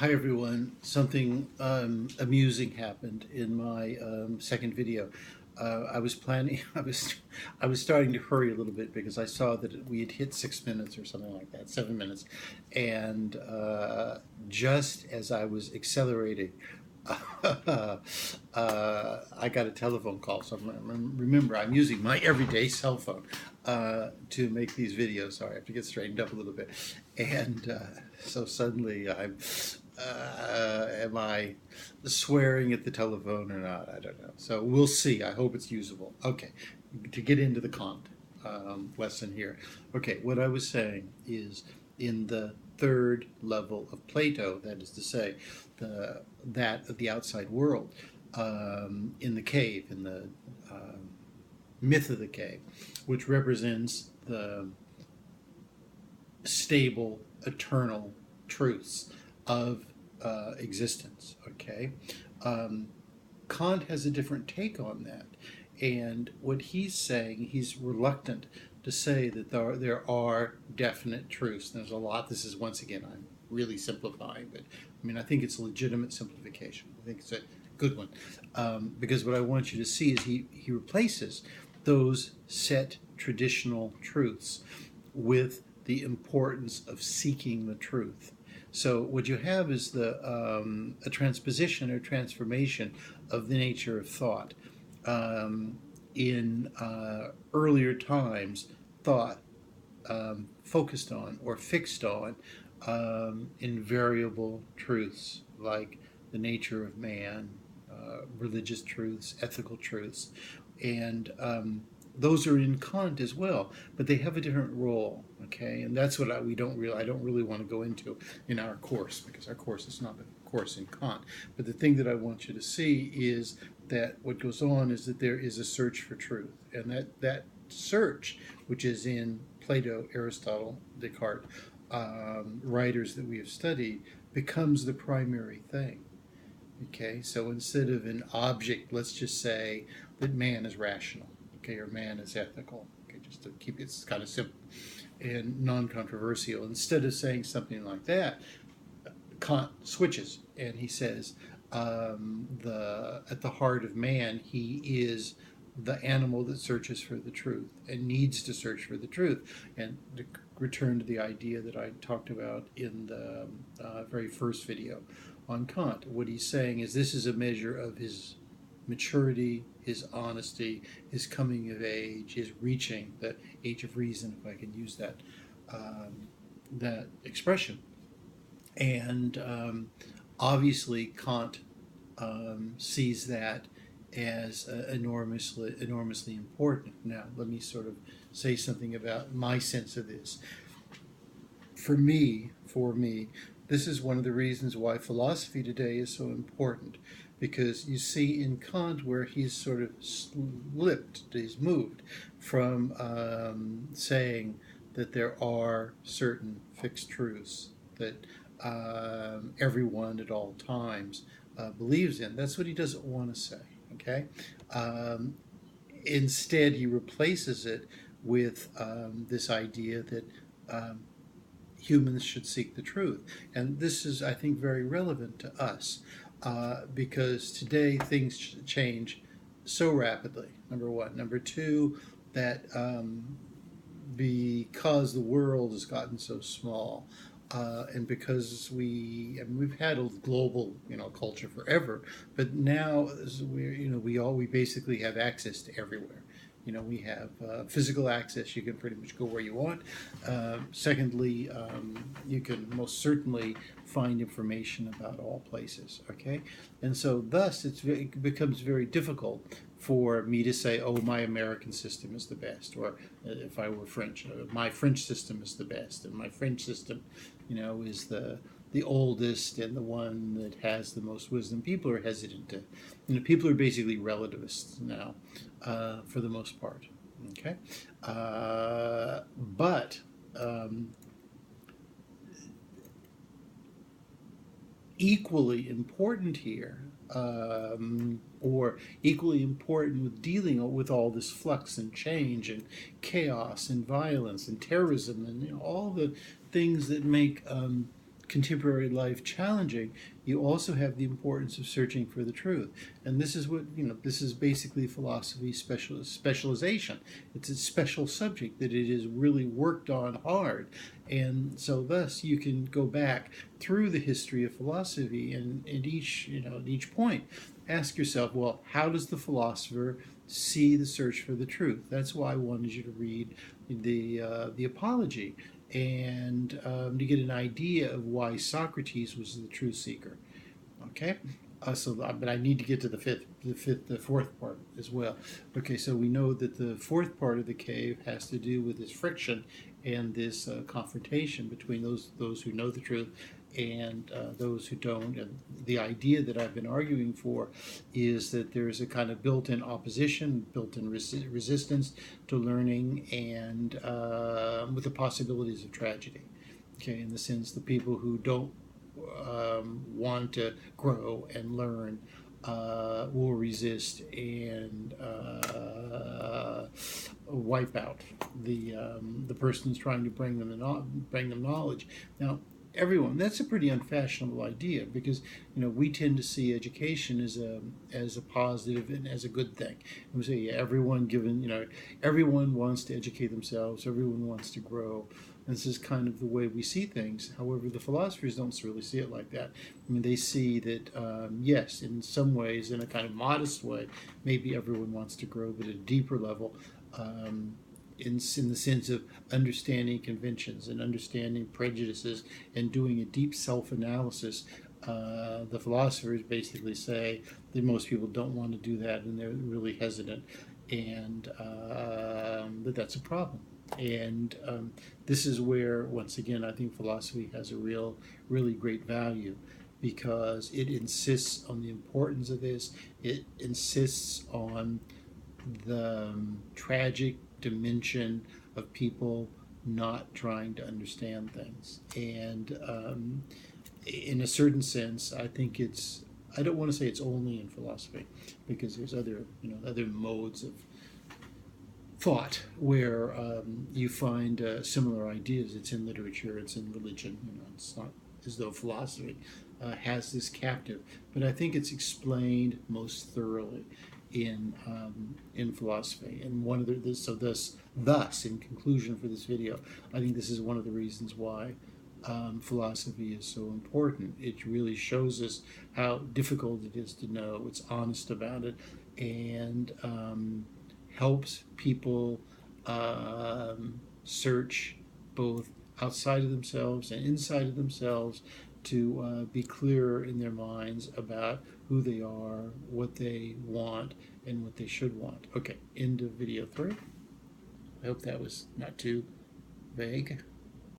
Hi everyone. Something amusing happened in my second video. I was planning. I was starting to hurry a little bit because I saw that we had hit 6 minutes or something like that, 7 minutes, and just as I was accelerating, I got a telephone call. So remember, I'm using my everyday cell phone to make these videos. Sorry, I have to get straightened up a little bit, and so suddenly I'm. Am I swearing at the telephone or not? I don't know. So we'll see. I hope it's usable. Okay, to get into the Kant lesson here. Okay, what I was saying is in the third level of Plato, that is to say, that of the outside world, in the cave, in the myth of the cave, which represents the stable, eternal truths of existence. Okay, Kant has a different take on that, and what he's saying, he's reluctant to say that there are definite truths. There's a lot. This is once again, I'm really simplifying, but I mean I think it's a legitimate simplification. I think it's a good one, because what I want you to see is he replaces those set traditional truths with the importance of seeking the truth. So what you have is a transposition or transformation of the nature of thought. In earlier times, thought focused on or fixed on invariable truths like the nature of man, religious truths, ethical truths, and those are in Kant as well, but they have a different role. Okay, and that's what we don't really. I don't really want to go into in our course because our course is not a course in Kant. But the thing that I want you to see is that what goes on is that there is a search for truth, and that search, which is in Plato, Aristotle, Descartes, writers that we have studied, becomes the primary thing. Okay, so instead of an object, let's just say that man is rational, okay, or man is ethical, okay, just to keep it kind of simple and non-controversial. Instead of saying something like that, Kant switches and he says, at the heart of man, he is the animal that searches for the truth and needs to search for the truth. And to return to the idea that I talked about in the very first video on Kant, what he's saying is this is a measure of his maturity, his honesty, his coming of age, his reaching the age of reason, if I can use that expression. And obviously, Kant sees that as enormously important. Now, let me sort of say something about my sense of this. For me, this is one of the reasons why philosophy today is so important, because you see in Kant where he's sort of he's moved from saying that there are certain fixed truths that everyone at all times believes in. That's what he doesn't want to say. Okay. Instead, he replaces it with this idea that humans should seek the truth. And this is, I think, very relevant to us because today things change so rapidly, number one. Number two, that because the world has gotten so small, and because we've had a global culture forever, but now we basically have access to everywhere. We have physical access. You can pretty much go where you want. Secondly, you can most certainly find information about all places. Okay, and so thus it becomes very difficult for me to say, oh, my American system is the best, or if I were French, my French system is the best, and my French system, is the oldest and the one that has the most wisdom. People are hesitant to, people are basically relativists now, for the most part. Okay, but equally important here, or equally important with dealing with all this flux and change and chaos and violence and terrorism and all the things that make contemporary life challenging, you also have the importance of searching for the truth. And this is what, this is basically philosophy specialization. It's a special subject that it is really worked on hard. And so thus you can go back through the history of philosophy, and at each point ask yourself, well, how does the philosopher see the search for the truth? That's why I wanted you to read the Apology, and to get an idea of why Socrates was the truth seeker. Okay, but I need to get to the fourth part as well. Okay, so we know that the fourth part of the cave has to do with this friction and this confrontation between those who know the truth and those who don't. And the idea that I've been arguing for is that there's a kind of built-in opposition, built-in resistance to learning, and with the possibilities of tragedy. Okay, in the sense the people who don't want to grow and learn will resist and wipe out the person who's trying to bring them knowledge. Now, everyone, that's a pretty unfashionable idea, because we tend to see education as a positive and as a good thing. And we say, yeah, everyone wants to educate themselves, everyone wants to grow. And this is kind of the way we see things. However, the philosophers don't really see it like that. I mean, they see that, yes, in some ways, in a kind of modest way, maybe everyone wants to grow, but at a deeper level, in the sense of understanding conventions and understanding prejudices and doing a deep self-analysis, the philosophers basically say that most people don't want to do that, and they're really hesitant, and that's a problem. And this is where, once again, I think philosophy has a really great value, because it insists on the importance of this. It insists on the tragic dimension of people not trying to understand things. And in a certain sense, I think I don't want to say it's only in philosophy, because there's other modes of thought where you find similar ideas. It's in literature, it's in religion. It's not as though philosophy has this captive, but I think it's explained most thoroughly in philosophy. And one of thus, in conclusion for this video, I think this is one of the reasons why philosophy is so important. It really shows us how difficult it is to know. It's honest about it, and helps people search both outside of themselves and inside of themselves to be clearer in their minds about who they are, what they want, and what they should want. Okay, end of video 3. I hope that was not too vague.